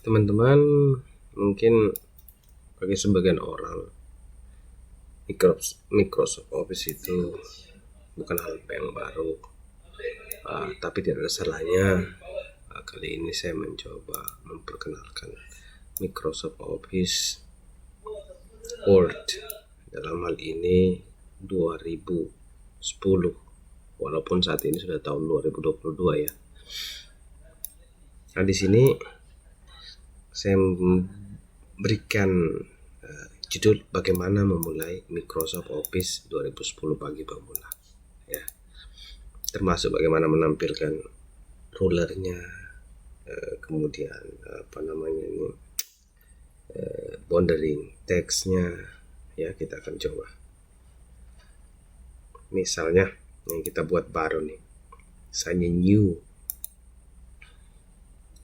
Teman-teman, mungkin bagi sebagian orang Microsoft Office itu bukan hal yang baru, tapi tidak ada salahnya kali ini saya mencoba memperkenalkan Microsoft Office Word dalam hal ini 2010, walaupun saat ini sudah tahun 2022 ya. Nah, di sini saya memberikan judul bagaimana memulai Microsoft Office 2010 bagi pemula ya, termasuk bagaimana menampilkan rulernya, kemudian boundary teksnya ya. Kita akan coba misalnya yang kita buat baru nih, misalnya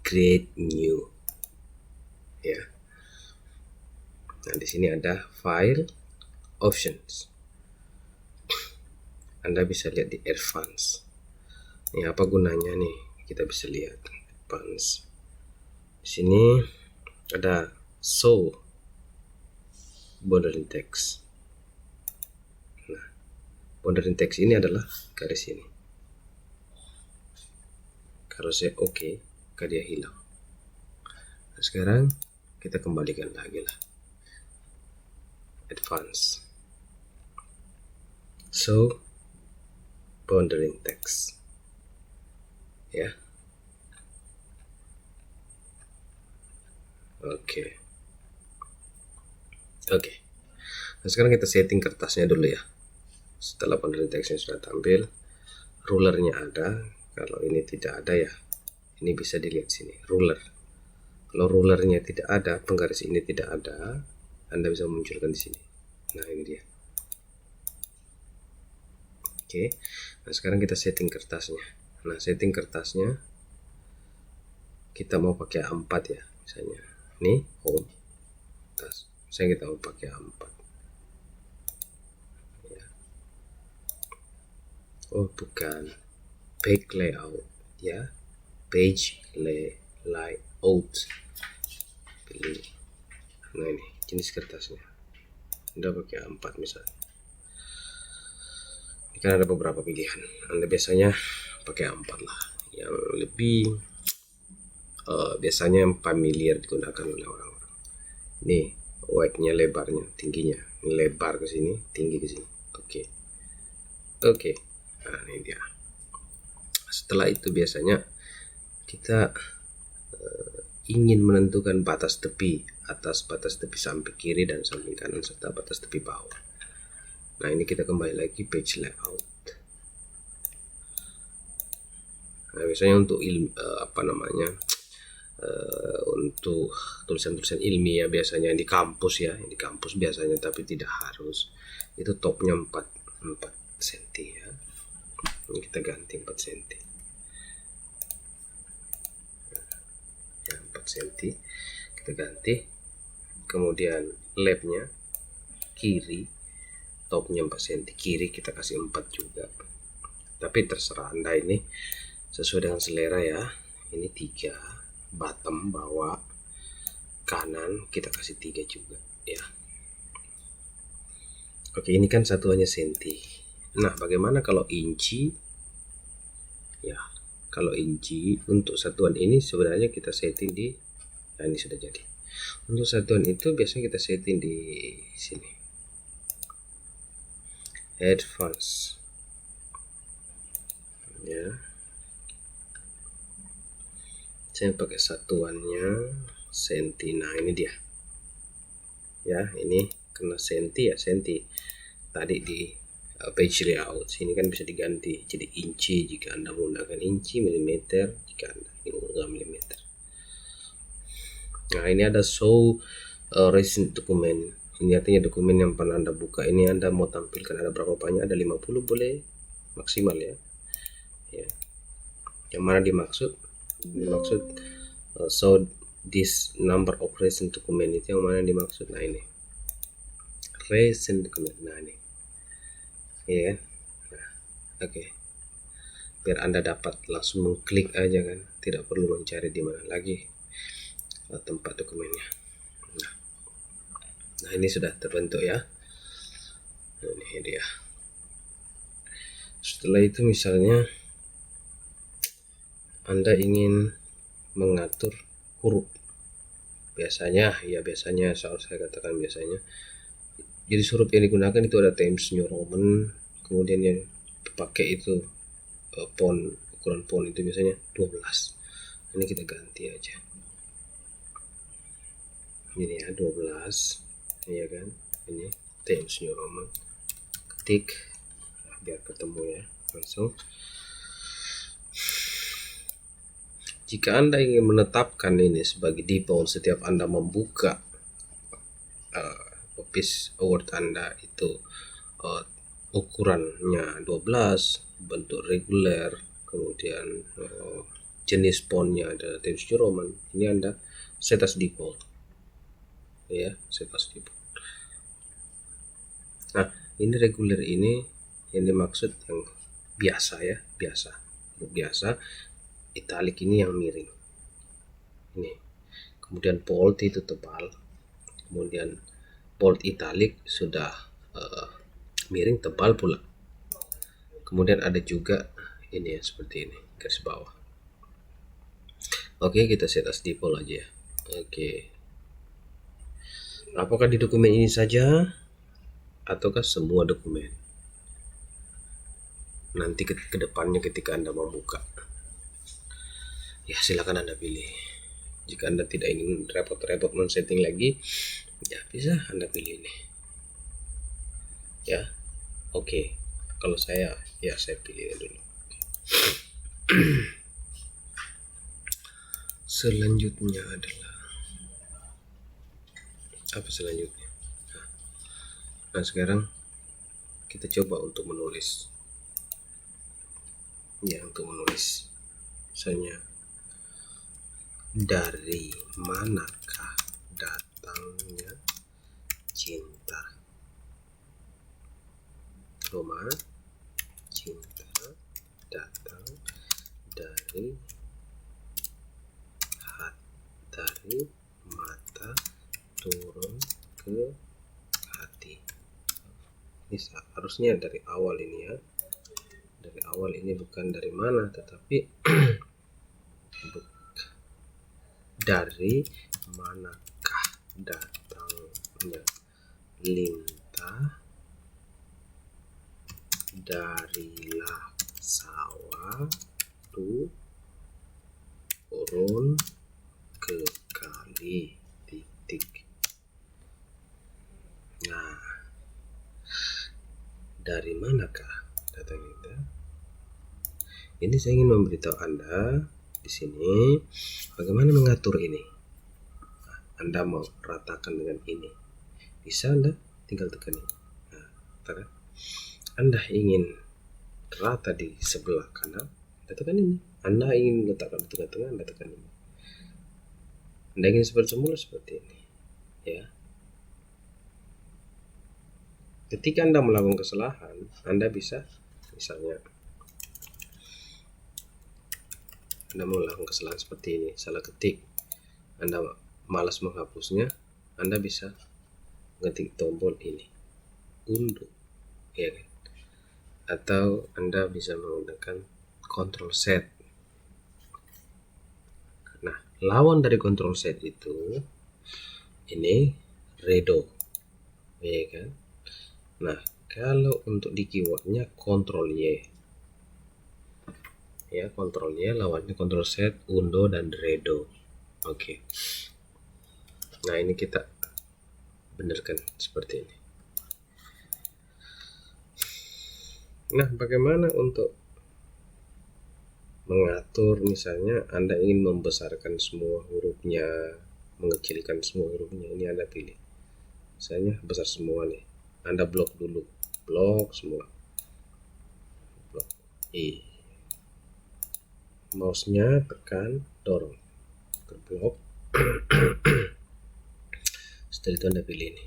create new ya. Nah, di sini ada file options. Anda bisa lihat di advance. Ini apa gunanya nih? Kita bisa lihat advance. Di sini ada show boundary text. Nah, boundary text ini adalah garis ini. Kalau saya oke, dia hilang. Nah, sekarang kita kembalikan lagi lah. Advance. So boundary text ya. Oke. Nah, sekarang kita setting kertasnya dulu ya. Setelah boundary textnya sudah tampil, rulernya ada. Kalau ini tidak ada ya, ini bisa dilihat sini, ruler. Kalau rulernya tidak ada, penggaris ini tidak ada, Anda bisa munculkan di sini. Nah, ini dia. Oke. Nah, sekarang kita setting kertasnya. Nah, setting kertasnya kita mau pakai A4 ya, misalnya. Ini home. Saya kita mau pakai A4. Ya. Oh, bukan. Page layout ya. Page layout. Pilih. Nah, ini jenis kertasnya. Anda pakai A4 misalnya. Ini kan ada beberapa pilihan. Anda biasanya pakai A4 lah. Yang lebih biasanya familiar digunakan oleh orang-orang. Nih, width-nya, lebarnya, tingginya. Ini lebar ke sini, tinggi ke sini. Oke. Nah, ini dia. Setelah itu biasanya kita ingin menentukan batas tepi atas, batas tepi samping kiri dan samping kanan, serta batas tepi bawah. Nah, ini kita kembali lagi page layout. Nah, biasanya untuk untuk tulisan-tulisan ilmiah biasanya di kampus ya, di kampus biasanya, tapi tidak harus. Itu topnya 4 cm ya. Ini kita ganti 4 cm. Ya, 4 cm kita ganti. Kemudian labnya kiri, topnya 4 cm, kiri kita kasih 4 juga. Tapi terserah Anda, ini sesuai dengan selera ya. Ini 3, bottom, bawah, kanan kita kasih 3 juga ya. Oke, ini kan satuannya senti. Nah, bagaimana kalau inci? Ya, kalau inci untuk satuan ini sebenarnya kita setting di, nah ini sudah jadi. Untuk satuan itu biasanya kita setting di sini. Advance. Ya. Saya pakai satuannya senti. Nah, ini dia. Ya, ini kena senti ya, senti. Tadi di page layout sini kan bisa diganti jadi inci jika Anda menggunakan inci, milimeter jika Anda menggunakan milimeter. Nah, ini ada show recent document. Ini artinya dokumen yang pernah Anda buka. Ini Anda mau tampilkan ada berapa banyak, ada 50 boleh maksimal ya. Yang mana dimaksud so this number of recent document, itu yang mana dimaksud. Nah, ini recent document. Nah, ini ya kan. Nah, oke. Biar Anda dapat langsung mengklik aja kan, tidak perlu mencari di mana lagi. tempat dokumennya. Nah ini sudah terbentuk ya. Ini dia. Setelah itu misalnya Anda ingin mengatur huruf, biasanya saya katakan biasanya, jadi huruf yang digunakan itu ada Times New Roman, kemudian yang dipakai itu ukuran font itu biasanya 12. Ini kita ganti aja ini ya, 12 ya kan, ini Times New Roman, ketik biar ketemu ya langsung. Jika Anda ingin menetapkan ini sebagai default setiap Anda membuka Office Word Anda itu ukurannya 12, bentuk reguler, kemudian jenis fontnya ada Times New Roman, ini Anda set as default ya, set as default. Nah ini reguler ini yang dimaksud yang biasa ya, biasa. Italic ini yang miring ini, kemudian bold itu tebal, kemudian bold italic sudah miring tebal pula, kemudian ada juga ini ya seperti ini garis bawah. Oke, kita set as default aja ya. Oke, apakah di dokumen ini saja ataukah semua dokumen? Nanti ke depannya ketika Anda membuka ya silakan Anda pilih. Jika Anda tidak ingin repot-repot men-setting lagi, ya bisa Anda pilih ini ya. Oke, kalau saya pilih dulu. Selanjutnya adalah apa selanjutnya? Nah sekarang kita coba untuk menulis ya, misalnya dari manakah datangnya cinta, Roma, cinta datang dari mata turun ke hati. Ini harusnya dari awal ini ya, dari awal ini, bukan dari mana tetapi dari manakah datangnya lintah darilah sawah turun ke kali titik. Nah, dari manakah datang itu? Ini saya ingin memberitahu Anda di sini bagaimana mengatur ini. Nah, Anda mau ratakan dengan ini, bisa Anda tinggal tekan ini. Nah, tekan. Anda ingin rata di sebelah kanan, Anda tekan ini. Anda ingin letakkan di tengah-tengah, Anda tekan ini. Anda ingin seperti semula seperti ini ya. Ketika Anda melakukan kesalahan, Anda bisa misalnya Anda melakukan kesalahan seperti ini, salah ketik, Anda malas menghapusnya, Anda bisa ngetik tombol ini, unduh ya kan? Atau Anda bisa menggunakan Ctrl Z. Nah, lawan dari Ctrl Z itu ini redo ya kan. Nah, kalau untuk di keywordnya Ctrl Y ya, Ctrl Y lawannya Ctrl Z, undo dan redo. Oke. Nah, ini kita benarkan seperti ini. Nah, bagaimana untuk mengatur, misalnya Anda ingin membesarkan semua hurufnya, mengecilkan semua hurufnya, ini Anda pilih. Misalnya besar semua nih, Anda blok dulu, blok semua, blok I, mouse-nya tekan dorong ke blok. Setelah itu Anda pilih ini,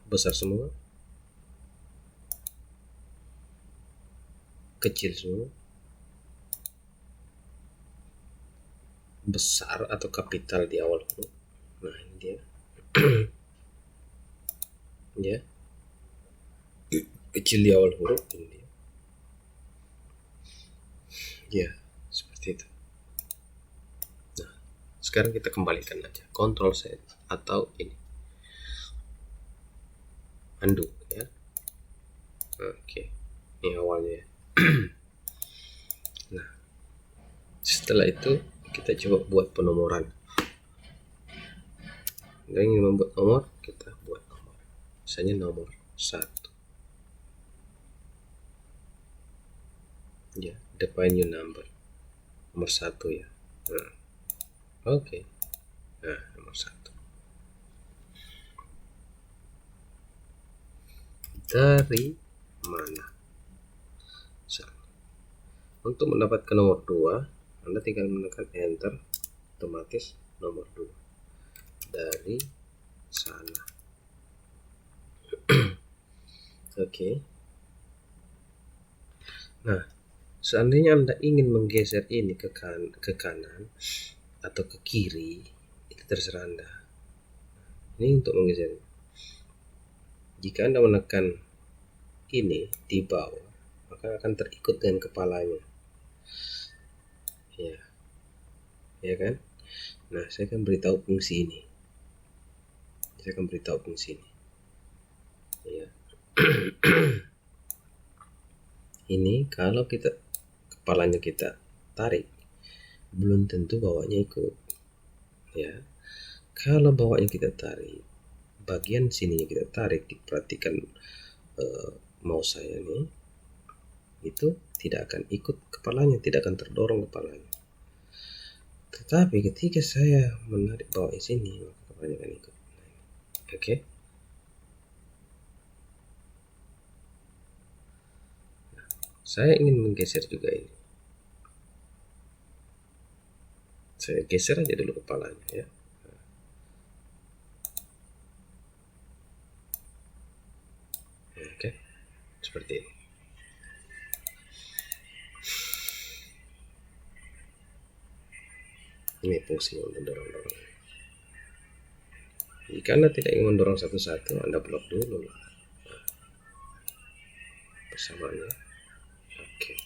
besar semua, kecil semua, besar atau kapital di awal huruf. Nah, ini dia. Ya. Kecil di awal huruf, ini dia. Ya, seperti itu. Nah, sekarang kita kembalikan aja. Control Z atau ini. Undo ya. Oke. Ini awalnya. Nah, setelah itu kita coba buat penomoran. Kita ingin membuat nomor, kita buat nomor. Misalnya nomor 1. Ya, define new number. Nomor 1 ya. Nah, oke. Nah, nomor 1. Dari mana? Untuk mendapatkan nomor 2, Anda tinggal menekan enter, otomatis nomor 2 dari sana. Oke. Nah, seandainya Anda ingin menggeser ini ke kanan atau ke kiri, itu terserah Anda. Ini untuk menggeser. Jika Anda menekan ini di bawah, maka akan terikut dengan kepalanya. Ya kan? Nah, saya akan beritahu fungsi ini. Ya. Ini kalau kepalanya kita tarik, belum tentu bawahnya ikut. Ya. Kalau bawahnya kita tarik, bagian sininya kita tarik, diperhatikan mouse saya nih, itu tidak akan ikut kepalanya, tidak akan terdorong kepalanya. Tetapi ketika saya menarik bawah sini, maka kepalanya akan ikut. Oke. Nah, saya ingin menggeser juga ini. Saya geser aja dulu kepalanya ya. Oke. Seperti ini. Ini fungsi untuk dorong-dorong. Jika Anda tidak ingin mendorong satu-satu, Anda blok dulu lah. Persamaannya. Oke.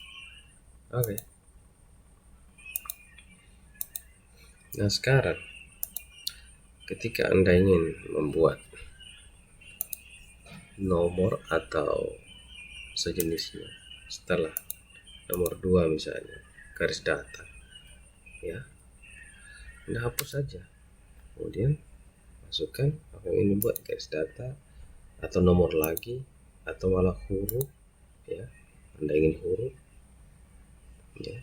Nah, sekarang ketika Anda ingin membuat nomor atau sejenisnya setelah nomor 2 misalnya, garis datar ya, Anda hapus saja, kemudian masukkan apa yang ingin buat, garis datar atau nomor lagi atau malah huruf ya. Anda ingin huruf ya,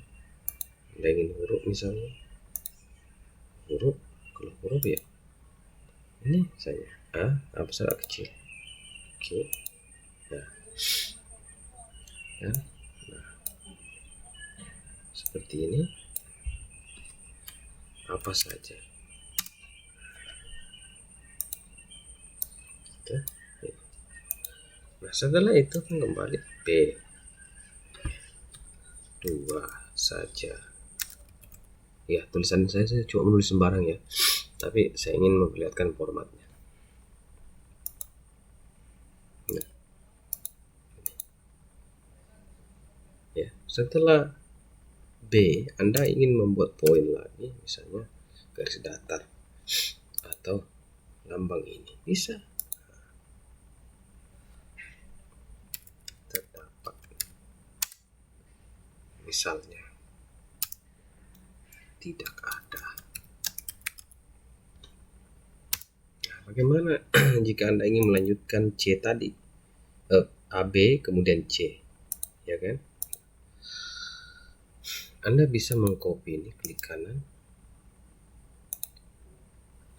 Anda ingin huruf misalnya huruf, kalau huruf ya ini saja A besar A kecil. Oke. Nah, ya. Nah, seperti ini apa saja kita. Nah, setelah itu kembali B2 saja ya. Tulisan saya cuma menulis sembarang ya, tapi saya ingin memperlihatkan formatnya. Nah, ya, setelah B Anda ingin membuat poin lagi, misalnya garis datar atau lambang ini, bisa. Terdapat misalnya tidak ada. Nah, bagaimana jika Anda ingin melanjutkan C tadi, AB kemudian C, ya kan? Anda bisa mengcopy ini, klik kanan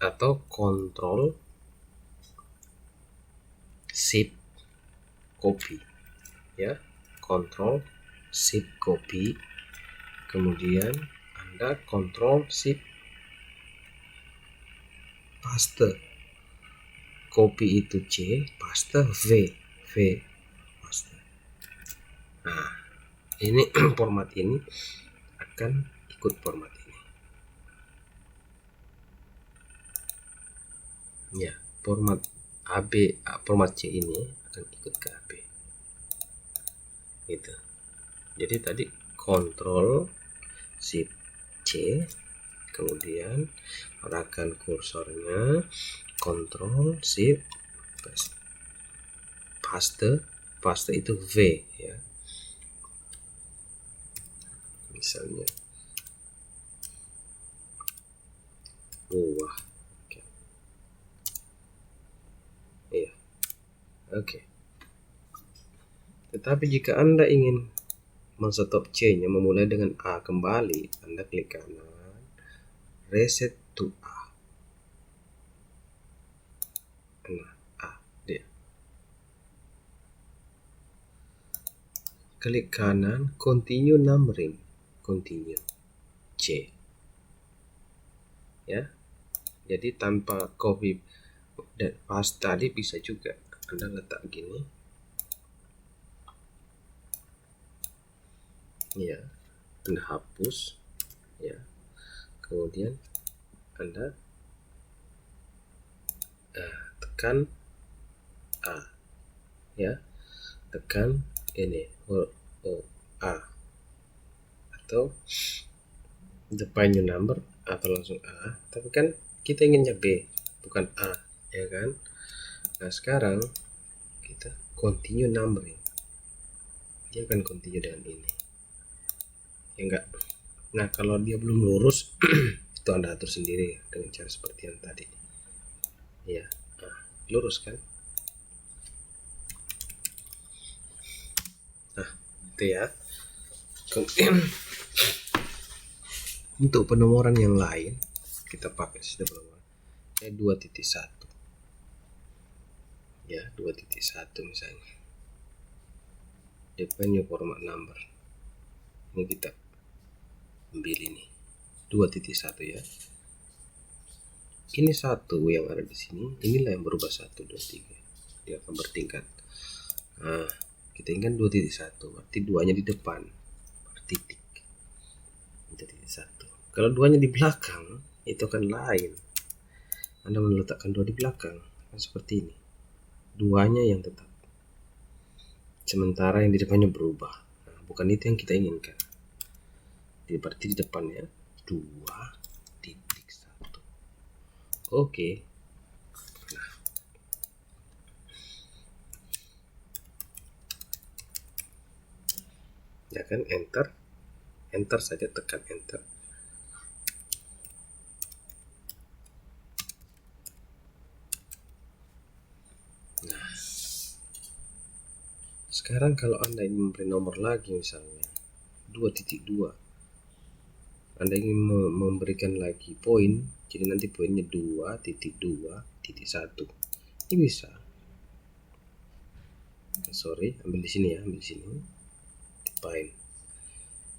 atau Ctrl Shift copy ya, Ctrl Shift copy, kemudian Anda Ctrl Shift paste. Copy itu C, paste V paste. Nah, ini format ini akan ikut format ini. Ya, format AB, format C ini akan ikut ke AB. Gitu. Jadi tadi Ctrl Shift C, kemudian arahkan kursornya, Ctrl Shift paste itu V ya. Misalnya wah. Oke. Iya. Oke. Tetapi jika Anda ingin men-stop C-nya memulai dengan A kembali, Anda klik kanan, reset to A. Nah, A dia. Klik kanan, continue numbering, continue C. Ya. Jadi tanpa copy dan paste tadi bisa juga Anda letak gini. Ya. Anda hapus ya. Kemudian Anda tekan A ya, tekan ini A atau define new number atau langsung A, tapi kan kita inginnya B bukan A ya kan. Nah sekarang kita continue numbering, dia akan continue dengan ini ya enggak. Nah kalau dia belum lurus itu Anda atur sendiri dengan cara seperti yang tadi ya. Nah, lurus kan. Nah itu ya. Kemudian untuk penomoran yang lain kita pakai sistem penomoran 2.1 ya, 2.1 misalnya define new format number. Ini kita ambil ini 2.1 ya. Ini satu yang ada di sini, inilah yang berubah 1, 2, 3. Dia akan bertingkat. Nah, kita ingat 2.1, berarti duanya di depan, titik. 2.1. Kalau duanya di belakang, itu akan lain. Anda meletakkan 2 di belakang, kan seperti ini. Duanya yang tetap. Sementara yang di depannya berubah. Nah, bukan itu yang kita inginkan. Jadi berarti di depannya 2.1. Oke. Nah. Ya kan, enter saja, tekan enter. Nah, sekarang kalau Anda ingin memberi nomor lagi misalnya 2.2, Anda ingin memberikan lagi poin, jadi nanti poinnya 2.2.1. Ini bisa. Sorry, ambil di sini ya, ambil di sini. Define.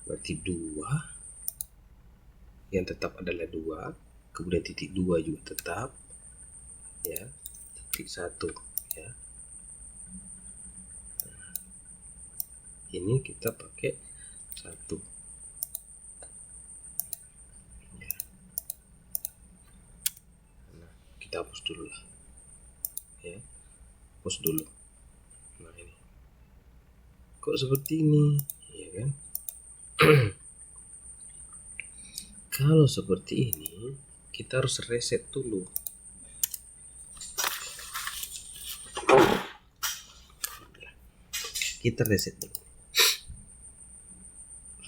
Berarti 2 yang tetap adalah 2, kemudian titik 2 juga tetap ya, titik 1 ya. Nah, ini kita pakai 1 ya. Nah, kita hapus dulu lah ya, hapus dulu. Nah ini kok seperti ini ya kan. Kalau seperti ini kita harus reset dulu. Kita reset dulu,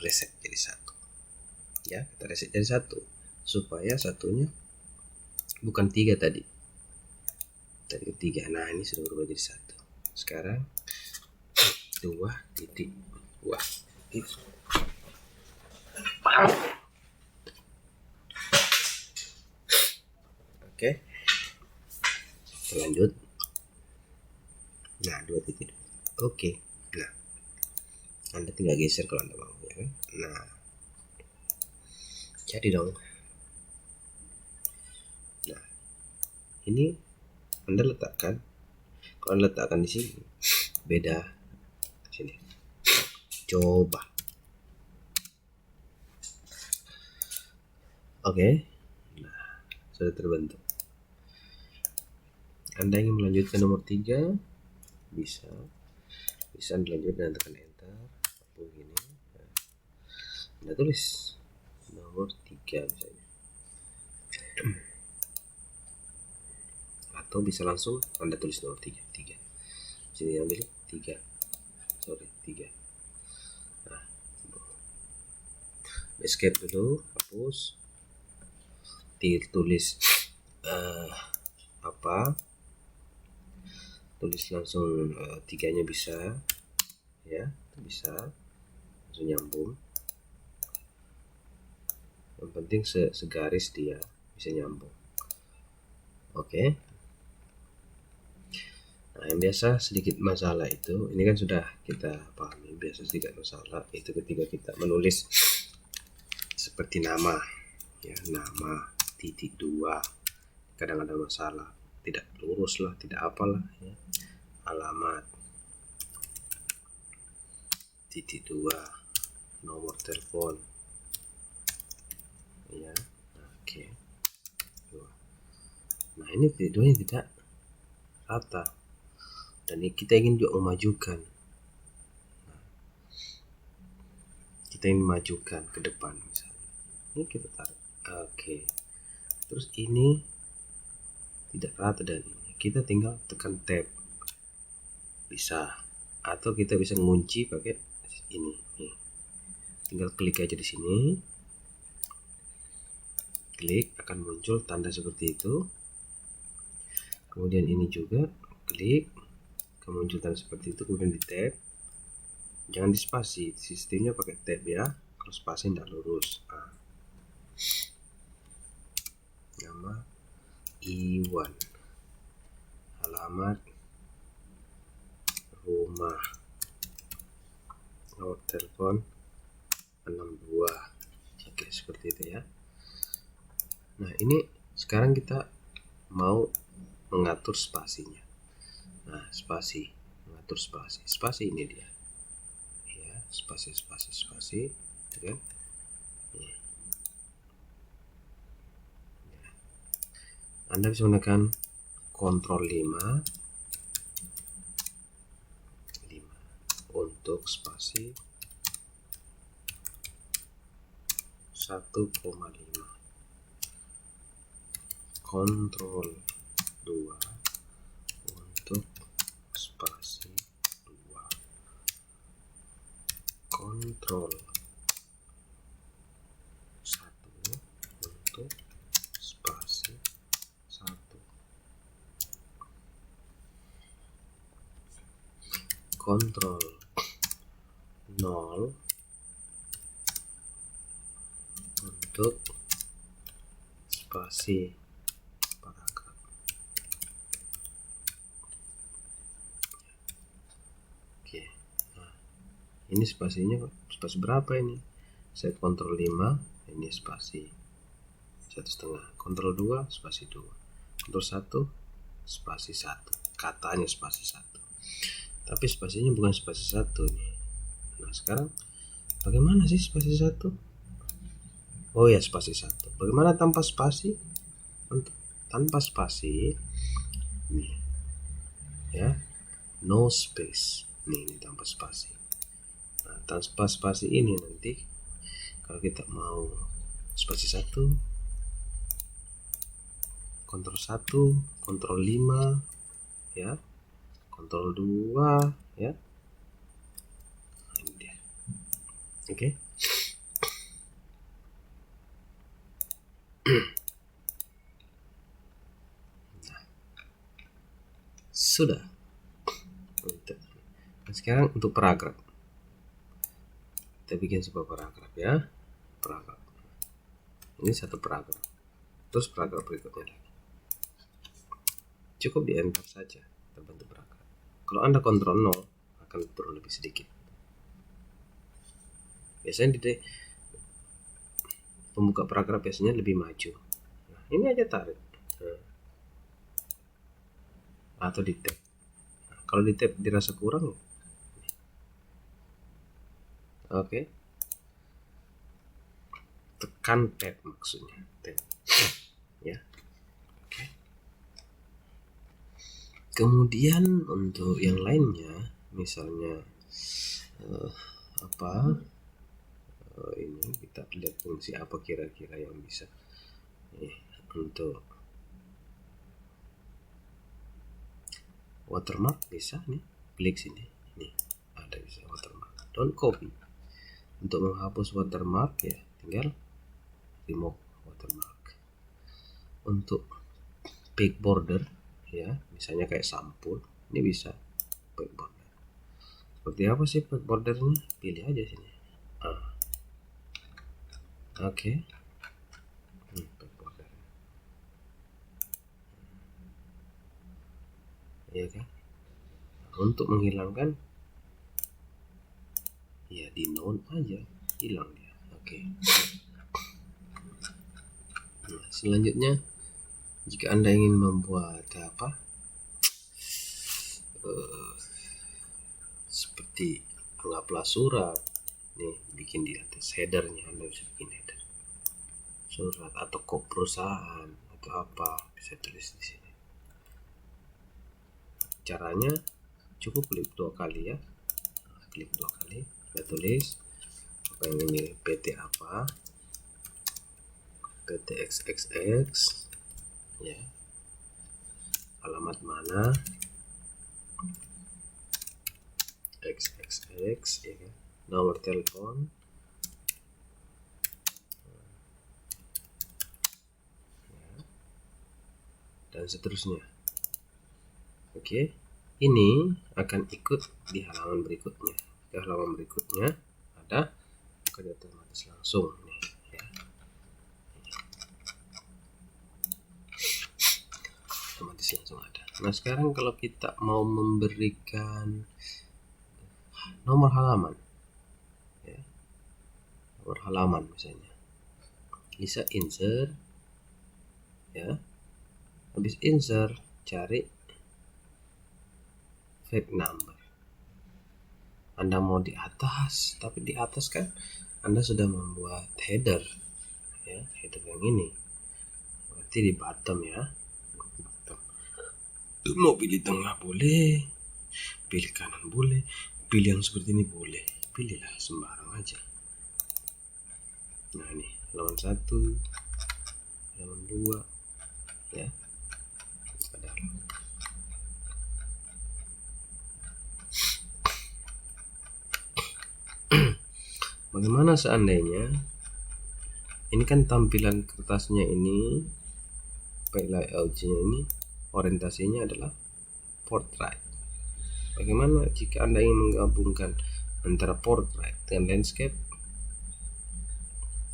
reset jadi 1 ya, kita reset jadi 1 supaya satunya bukan 3 tadi 3. Nah ini sudah berubah jadi 1. Sekarang 2.2 itu. Oke, lanjut. Nah 2.2. Oke. Nah Anda tinggal geser kalau Anda mau ya kan. Nah jadi dong. Nah ini Anda letakkan, kalau Anda letakkan di sini beda. Sini coba. Oke. Nah sudah terbentuk. Anda ingin melanjutkan nomor 3, bisa dilanjutkan dengan tekan enter begini. Anda tulis nomor 3 misalnya, atau bisa langsung Anda tulis nomor 3. Sini ambil 3. Nah, escape dulu, hapus, tulis apa, tulis langsung 3-nya bisa ya, bisa langsung nyambung. Yang penting segaris dia bisa nyambung. Oke. Nah, yang biasa sedikit masalah itu, ini kan sudah kita pahami, biasa sedikit masalah itu ketika kita menulis seperti nama ya, nama titik 2 kadang ada masalah, tidak lurus lah, tidak apalah ya. Alamat titik 2, nomor telepon ya. Oke. Nah, ini titik 2 nya tidak rata dan kita ingin juga memajukan. Kita ingin majukan ke depan misalnya. Ini kita tarik. Oke. Terus ini tidak rata dan ini kita tinggal tekan tab. Bisa. Atau kita bisa ngunci pakai ini. Nih. Tinggal klik aja di sini. Klik, akan muncul tanda seperti itu. Kemudian ini juga klik, akan muncul tanda seperti itu. Kemudian di tab. Jangan di spasi, sistemnya pakai tab ya. Kalau spasi tidak lurus. Nah. Nama Iwan, alamat rumah, nomor telepon 62. Oke, seperti itu ya. Nah, ini sekarang kita mau mengatur spasinya. Nah, spasi, mengatur spasi ini dia ya, spasi gitu kan. Anda bisa menekan Ctrl 5 untuk spasi 1,5, Ctrl 2 untuk spasi 2, Ctrl 1 untuk spasi 1, Ctrl 0 untuk spasi paragraf. Oke. Nah, ini spasinya spasi berapa ini? Saya Ctrl 5, ini spasi 1,5, Ctrl 2 spasi 2, Ctrl 1 spasi 1, katanya spasi 1, tapi spasinya bukan spasi 1 nih. Nah, sekarang bagaimana sih spasi 1? Oh ya, spasi 1. Bagaimana tanpa spasi? Tanpa spasi nih ya, no space nih, ini tanpa spasi. Nah, tanpa spasi ini nanti kalau kita mau spasi 1, Ctrl 1, Ctrl 5 ya, Ctrl 2 ya. Ini dia. Oke. Nah, sudah. Nah, sekarang untuk paragraf, kita bikin sebuah paragraf ya, paragraf. Ini satu paragraf. Terus paragraf berikutnya lagi. Cukup di enter saja terbentuk paragraf. Kalau Anda Ctrl 0 akan turun lebih sedikit. Biasanya di pembuka paragraf biasanya lebih maju. Nah, ini aja tarik. Nah, atau di tab. Nah, kalau di tab dirasa kurang, oke. Tekan tab maksudnya, tab. Ya. Oke. Kemudian untuk yang lainnya, misalnya ini kita lihat fungsi apa kira-kira yang bisa untuk watermark bisa nih, klik sini, nih ada bisa watermark, don't copy. Untuk menghapus watermark ya tinggal remove watermark. Untuk back border ya, misalnya kayak sampul, ini bisa back border. Seperti apa sih back bordernya? Pilih aja sini. Oke. Back border. Ya kan? Untuk menghilangkan ya di none aja, hilang dia. Oke. Nah, selanjutnya jika Anda ingin membuat seperti anggaplah surat nih, bikin di atas headernya, Anda bisa bikin header surat atau kok perusahaan atau apa, bisa tulis di sini. Caranya cukup klik 2 kali ya, klik 2 kali, kita tulis apa yang ini, PT apa, PT XXX ya, alamat mana, XXX ya kan, nomor telepon, dan seterusnya. Oke, ini akan ikut di halaman berikutnya. Di halaman berikutnya ada, akan otomatis langsung nih ya. Otomatis langsung ada. Nah sekarang kalau kita mau memberikan nomor halaman ya, nomor halaman misalnya, bisa insert ya, habis insert cari fact number. Anda mau di atas, tapi di atas kan Anda sudah membuat header ya, header yang ini, berarti di bottom ya. Mau pilih tengah boleh, pilih kanan boleh, pilih yang seperti ini boleh, pilihlah sembarang aja. Nah ini halaman 1, halaman 2 ya, ada bagaimana seandainya ini kan tampilan kertasnya ini, layoutnya ini orientasinya adalah portrait. Bagaimana jika Anda ingin menggabungkan antara portrait dengan landscape?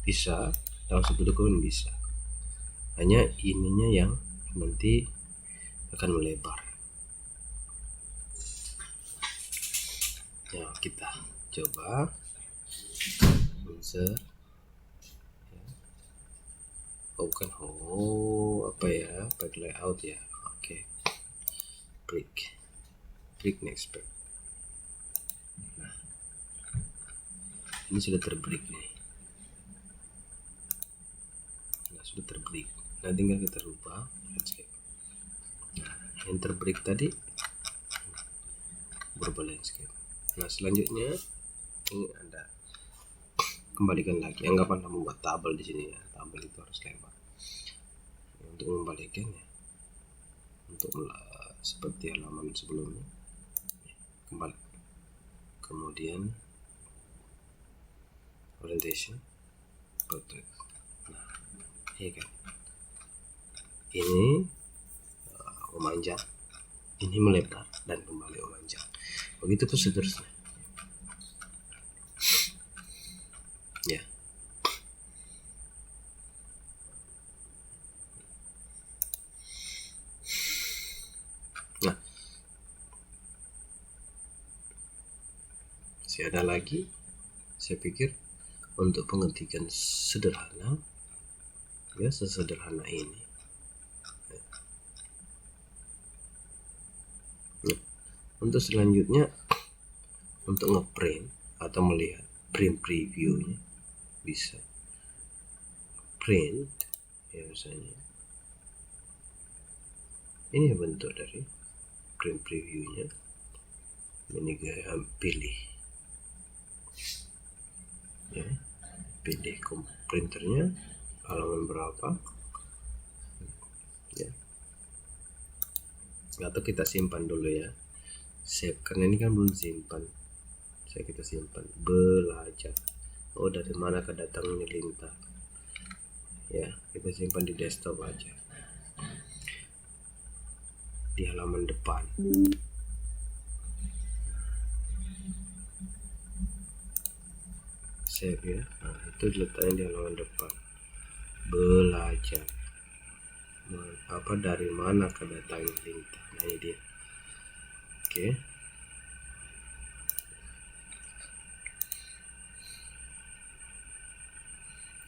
Bisa, dalam satu dokumen bisa. Hanya ininya yang nanti akan melebar. Ya, kita coba insert. Oh bukan, apa ya, back layout ya. Oke. Break next back. Nah, ini sudah terbreak nih. Nah, sudah terbreak. Nah, tinggal kita rubah landscape. Nah, yang terbreak tadi berubah landscape. Nah, selanjutnya ini Anda kembalikan lagi. Anggap Anda membuat tabel di sini ya. Tabel itu harus lebar. Untuk membalikannya, untuk seperti halaman sebelumnya, kembali. Kemudian orientation, portrait. Nah, ini kan. Ini memanjang, ini melebar dan kembali memanjang. Begitu tuh seterusnya. Ya. Nah, masih ada lagi. Saya pikir untuk pengertian sederhana, ya sesederhana ini. Nah, untuk selanjutnya, untuk ngeprint atau melihat print previewnya, bisa print ya, misalnya ini bentuk dari print previewnya. Ini pilih ya, pilih printernya, halaman berapa ya, atau kita simpan dulu ya, save, karena ini kan belum simpan. Kita simpan belajar. Oh, dari mana kedatangan ini lintah ya, kita simpan di desktop aja, di halaman depan. Save ya. Nah, itu diletakkan di halaman depan. Belajar apa, dari mana kedatangan lintah. Nah, ini dia. Oke.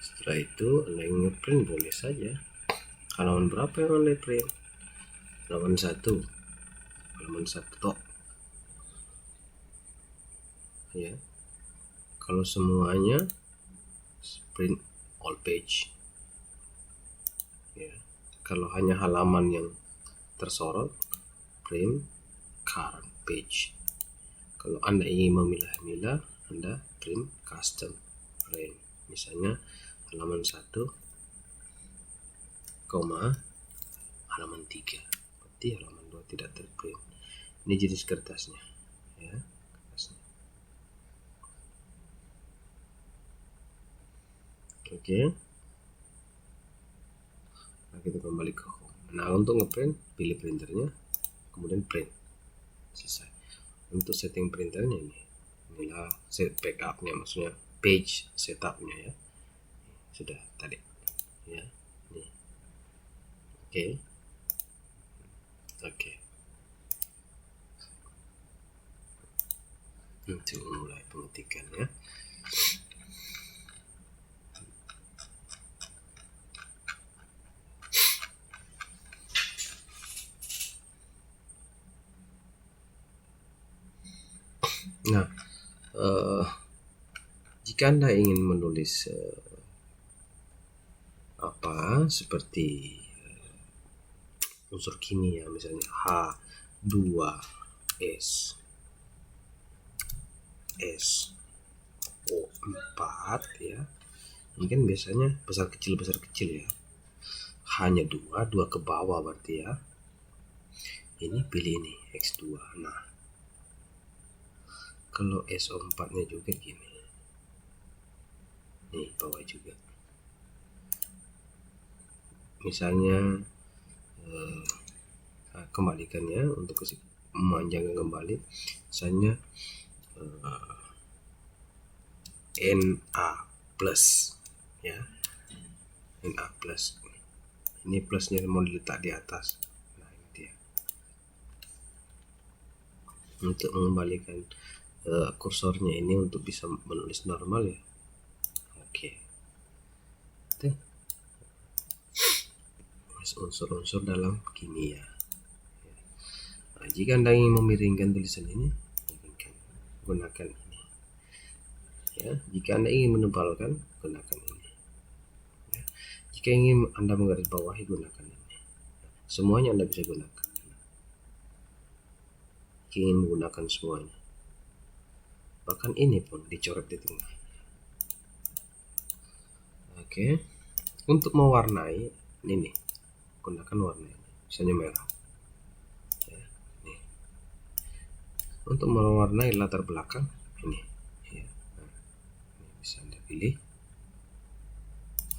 Setelah itu Anda ingin print boleh saja. Halaman berapa yang Anda print? Halaman 1. Halaman 1 tok. Ya. Kalau semuanya print all page. Ya. Kalau hanya halaman yang tersorot, print current page. Kalau Anda ingin memilah-milah, Anda print custom print. Misalnya halaman 1, halaman 3. Berarti halaman 2 tidak terprint. Ini jenis kertasnya ya, kertasnya. Oke. Nah, kita kembali ke home. Nah, untuk ngeprint, pilih printernya, kemudian print. Selesai. Untuk setting printernya inilah set backupnya, maksudnya page setupnya ya, sudah tadi ya. Nih. Oke. Nanti mulai pengetikan ya. Nah, jika Anda ingin menulis seperti unsur kimia, misalnya H2S SO4 ya, ini kan biasanya besar kecil ya, hanya 2 ke bawah berarti ya. Ini pilih ini X2. Nah, kalau SO4 nya juga gini, nih bawah juga. Misalnya kembalikannya untuk memanjangkan kembali, misalnya Na plus ya, Na plus. Ini plusnya mau diletak di atas. Nah, ini dia. Untuk mengembalikan kursornya ini untuk bisa menulis normal ya. Oke. Unsur-unsur dalam kimia. Nah, jika Anda ingin memiringkan tulisan ini, gunakan ini. Ya, jika Anda ingin menebalkan, gunakan ini. Ya. Jika ingin Anda menggarisbawahi, gunakan ini. Semuanya Anda bisa gunakan. Jika ingin menggunakan semuanya, bahkan ini pun dicoret di tengah. Oke. Untuk mewarnai ini, gunakan warna ini, misalnya merah. Ya, nih. Untuk mewarnai latar belakang ini, ya. Nah, ini bisa Anda pilih.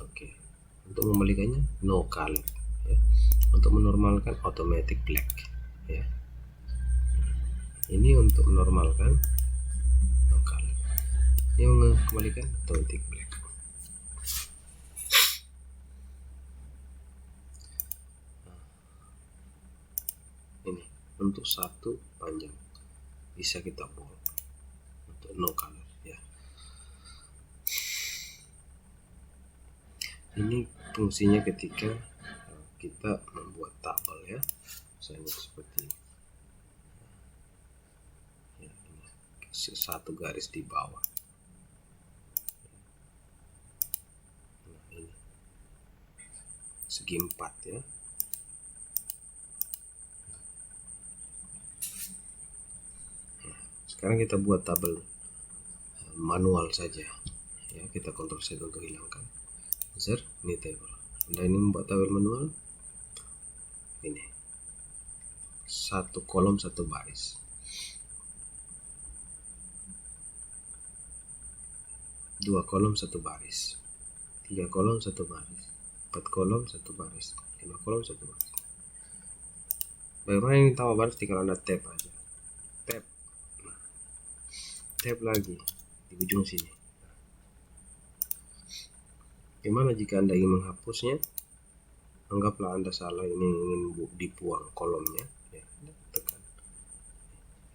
Oke. Untuk membalikannya no color. Ya. Untuk menormalkan automatic black. Ya. Ini untuk menormalkan no color. Ini mengembalikan automatic black. Ini untuk satu panjang bisa kita bold untuk no color ya. Ini fungsinya ketika kita membuat tabel ya, misalnya seperti ya, ini satu garis di bawah. Nah, ini segi 4 ya. Sekarang kita buat tabel manual saja ya, kita Ctrl Z untuk hilangkan. Insert ini table. Anda ini membuat tabel manual, ini 1 kolom 1 baris, 2 kolom 1 baris, 3 kolom 1 baris, 4 kolom 1 baris, 5 kolom 1 baris. Bagaimana ini tambah baris? Tinggal Anda tab aja, tab, nah, tab lagi di ujung sini. Gimana jika Anda ingin menghapusnya? Anggaplah Anda salah, ini ingin dibuang kolomnya ya, tekan,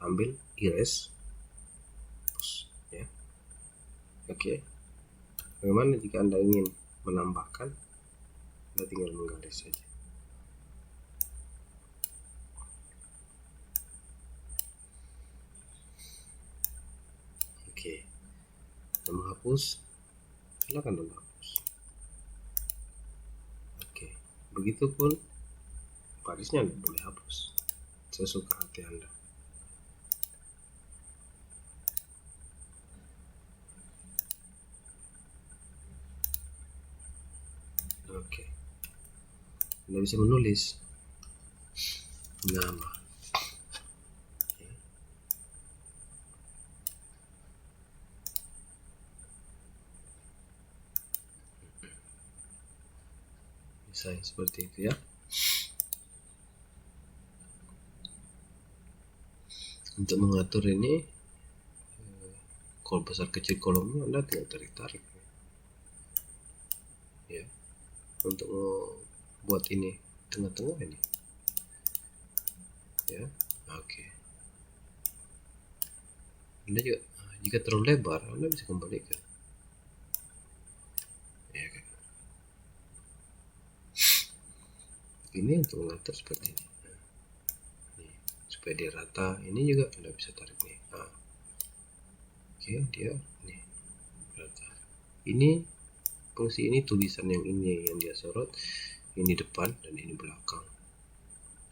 ambil erase, hapus ya. Oke. Bagaimana jika Anda ingin menambahkan? Anda tinggal menggaris saja. Oke. Anda menghapus, silakan Anda hapus. Oke. Begitupun barisnya Anda boleh hapus sesuka hati Anda. Oke. Anda bisa menulis nama. Misalnya seperti itu ya. Untuk mengatur ini, kalau besar kecil kolomnya Anda tinggal tarik-tarik ya. Untuk buat ini tengah-tengah ini ya. Oke. Anda juga jika terlalu lebar Anda bisa kembalikan ya kan. Ini untuk mengatur seperti ini. Nih, supaya dia rata. Ini juga Anda bisa tarik nih. Nah. Oke, dia nih rata. Ini fungsi ini tulisan yang ini yang dia sorot, ini depan dan ini belakang.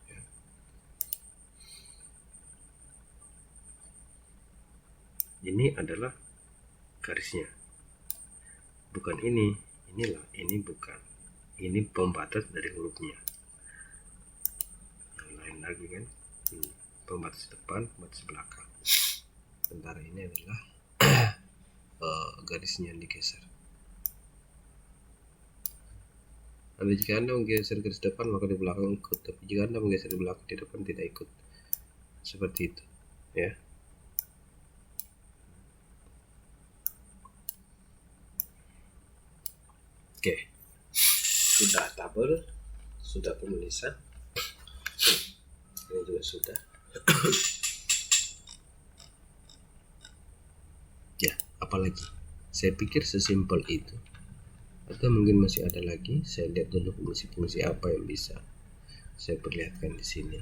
Ya. Ini adalah garisnya, bukan ini. Inilah, ini bukan. Ini pembatas dari hurufnya. Yang lain lagi kan, pembatas depan, pembatas belakang. Sementara ini adalah garisnya yang digeser. Jika Anda menggeser garis depan maka di belakang ikut, tapi jika Anda menggeser di belakang, di depan tidak ikut. Seperti itu ya. Oke, sudah tabel, sudah penulisan, ini juga sudah. Ya, apalagi? Saya pikir sesimpel itu. Atau mungkin masih ada lagi. Saya lihat dulu fungsi-fungsi apa yang bisa saya perlihatkan di sini.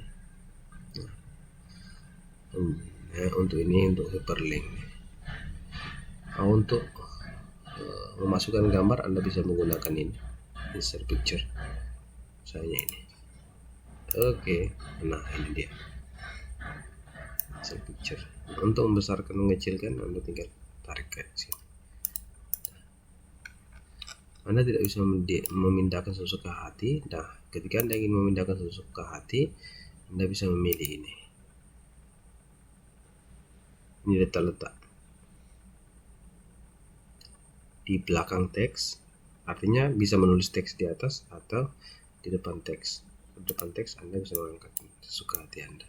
Nah, untuk ini untuk hyperlink. Nah, untuk memasukkan gambar Anda bisa menggunakan ini, insert picture. Saya ini. Oke, nah ini dia. Insert picture. Untuk membesarkan mengecilkan Anda tinggal tarik ke sini. Anda tidak bisa memindahkan sesuka hati. Nah, ketika Anda ingin memindahkan sesuka hati, Anda bisa memilih ini. Ini letak-letak di belakang teks, artinya bisa menulis teks di atas atau di depan teks. Di depan teks Anda bisa mengangkat sesuka hati Anda.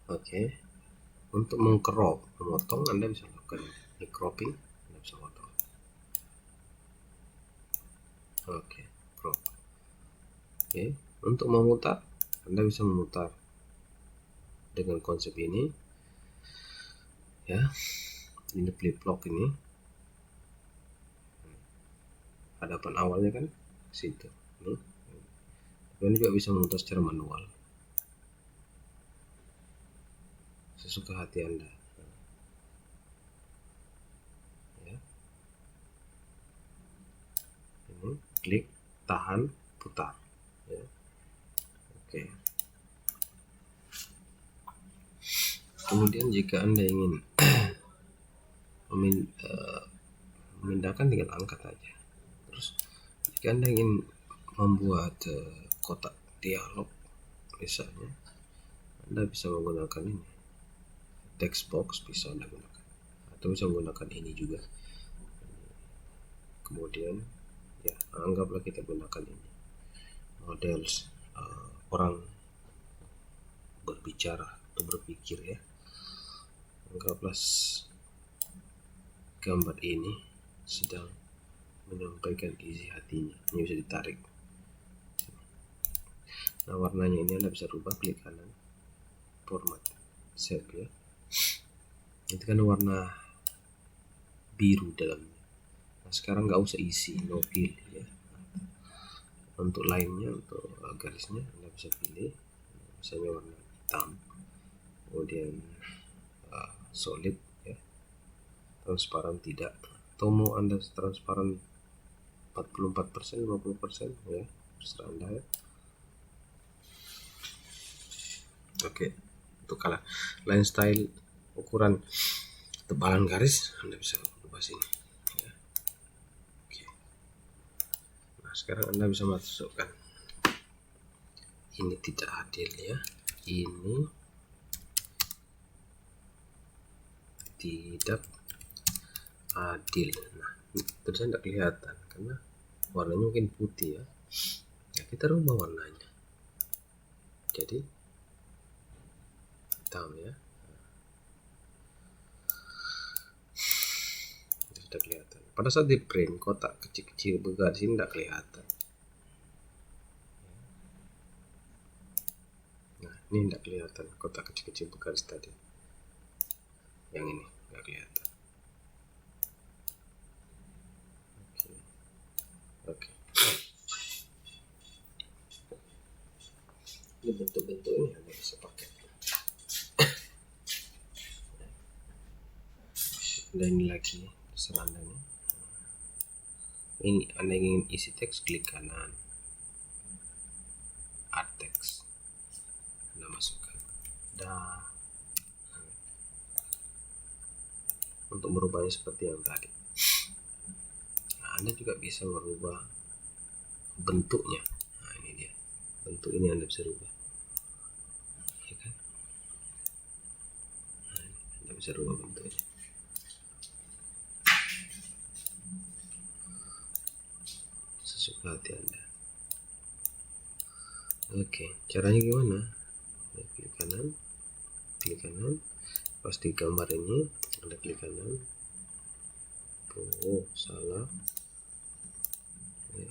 Oke. Untuk mengcrop, memotong, Anda bisa lakukan ini cropping, Anda bisa potong. Oke, crop. Oke, untuk memutar, Anda bisa memutar dengan konsep ini. Ya, ini flip block ini. Hadapan awalnya kan situ. Ini juga bisa memutar secara manual, sesuka hati Anda. Ya. Ini klik, tahan, putar. Ya. Oke. Kemudian jika Anda ingin memindahkan, tinggal angkat aja. Terus jika Anda ingin membuat kotak dialog misalnya, Anda bisa menggunakan ini, text box bisa Anda gunakan, atau bisa menggunakan ini juga. Kemudian ya, anggaplah kita gunakan ini, model orang berbicara atau berpikir ya. Anggaplah gambar ini sedang menyampaikan isi hatinya. Ini bisa ditarik. Nah, warnanya ini Anda bisa rubah, klik kanan, format, save ya. Itu kan warna biru dalamnya. Nah, sekarang nggak usah isi, no fill ya. Untuk lainnya, untuk garisnya Anda bisa pilih, misalnya warna hitam, kemudian solid ya, transparan tidak, atau mau Anda transparan 44%, 50% ya, terserah Anda ya. Oke, untuk kalah line style, ukuran tebalan garis Anda bisa ubah sini ya. Oke. Nah, sekarang Anda bisa masukkan ini tidak adil ya, ini tidak adil. Nah, tulisan tidak kelihatan karena warnanya mungkin putih ya. Ya, kita rubah warnanya jadi hitam ya. Sudah kelihatan. Pada saat di print, kotak kecil-kecil bergaris ini tidak kelihatan. Nah, ini tidak kelihatan kotak kecil-kecil bergaris tadi. Yang ini nggak kelihatan. Oke. Ini bentuk-bentuk ini Anda bisa pakai. Dan ini lagi terserah Anda nih. Ini Anda ingin isi teks, klik kanan, add text, Anda masukkan. Dah. Untuk merubahnya seperti yang tadi. Nah, Anda juga bisa merubah bentuknya. Nah, ini dia. Bentuk ini Anda bisa rubah. Ya kan? Nah, Anda bisa rubah bentuknya. Sesuka hati Anda. Oke, caranya gimana? Ya, klik kanan, pasti gambar ini Anda klik kanan. Oh, salah ya.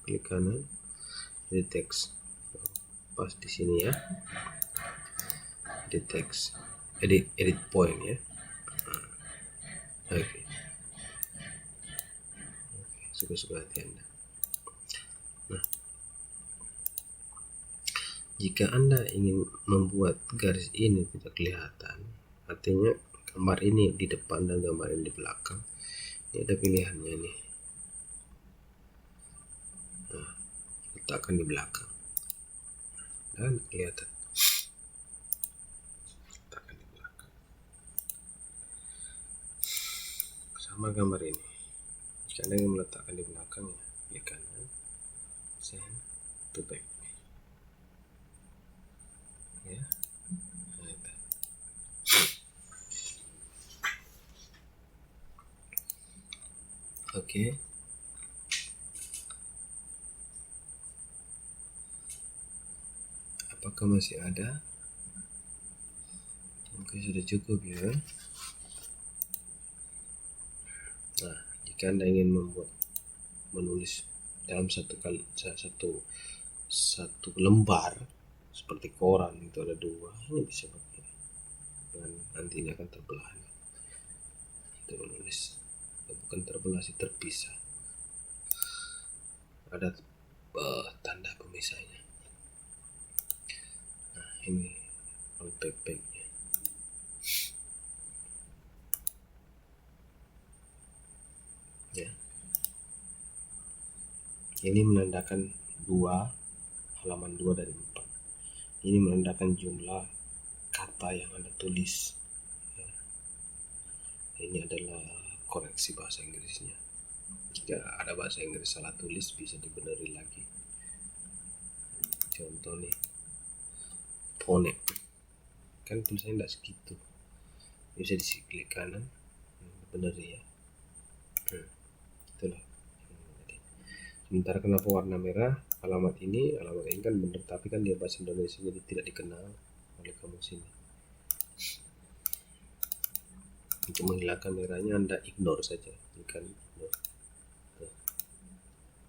Klik kanan, di teks, pas di sini ya, di teks, edit point ya. Oke. Suka-suka hati Anda. Nah, jika Anda ingin membuat garis ini tidak kelihatan, artinya gambar ini di depan dan gambar ini di belakang, ini ada pilihannya nih. Nah, letakkan di belakang dan kelihatan. Letakkan di belakang. Sama gambar ini. Jika Anda ingin meletakkan di belakang, ya klik kanan, send to back ya. Oke. Apakah masih ada? Oke, sudah cukup ya. Nah, jika Anda ingin menulis dalam satu lembar seperti koran itu ada dua, ini bisa pakai. Dan nanti ini akan terbelah. Itu menulis, bukan terbelah sih, terpisah. Ada tanda pemisahnya. Nah, ini wallpaper-nya. Ya. Ini menandakan halaman 2 dari 4. Ini menandakan jumlah kata yang Anda tulis. Ini adalah koreksi bahasa Inggrisnya. Jika ada bahasa Inggris salah tulis, bisa dibenari lagi. Contoh nih, phone, kan tulisannya tidak segitu, bisa diklik kanan, benar ya. Itulah. Sementara kenapa warna merah, alamat ini kan benar, tapi kan dia bahasa Indonesia jadi tidak dikenal oleh kamus ini. Untuk menghilangkan merahnya, Anda ignore saja, bukan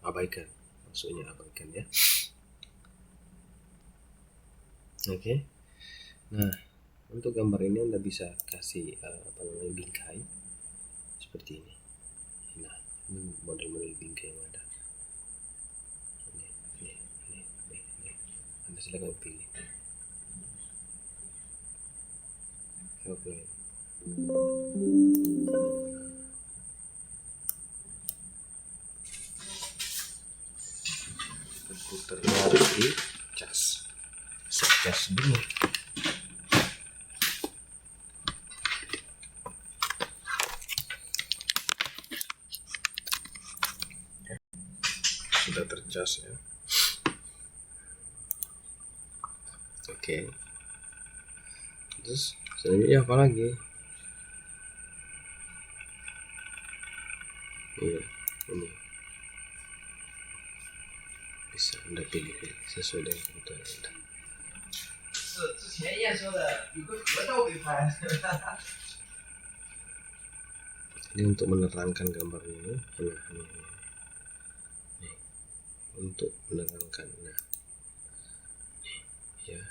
abaikan, maksudnya abaikan ya. Oke. Nah, untuk gambar ini Anda bisa kasih bingkai seperti ini. Nah, ini model-model bingkai yang ada. Ini. Anda silakan pilih. Oke. Komputernya harus dicas. Saya cas dulu. Sudah tercas ya. Oke. Terus selanjutnya apa lagi? Iya, ini bisa Anda pilih sesuai dengan kebutuhan Anda. Ini untuk menerangkan gambarnya. Nih, untuk menerangkan. Nah, ya,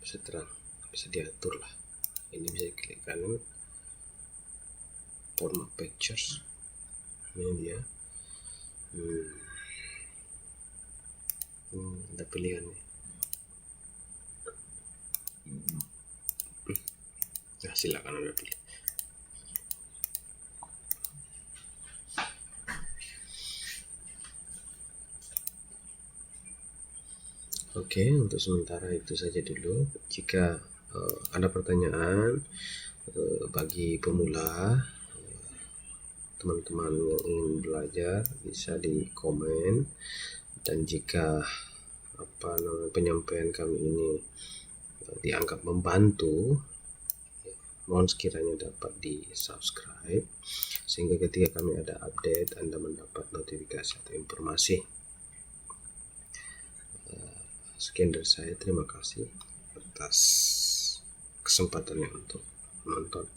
bisa terang, bisa diatur lah. Ini bisa klik kanan, format pictures. Ini dia. Ada pilihan nih. Nah, silakan Anda pilih. Oke, untuk sementara itu saja dulu. Jika ada pertanyaan bagi pemula, teman-teman yang ingin belajar bisa di komen, dan jika penyampaian kami ini dianggap membantu, mohon sekiranya dapat di subscribe sehingga ketika kami ada update Anda mendapat notifikasi atau informasi. Sekian dari saya, terima kasih atas kesempatannya untuk menonton.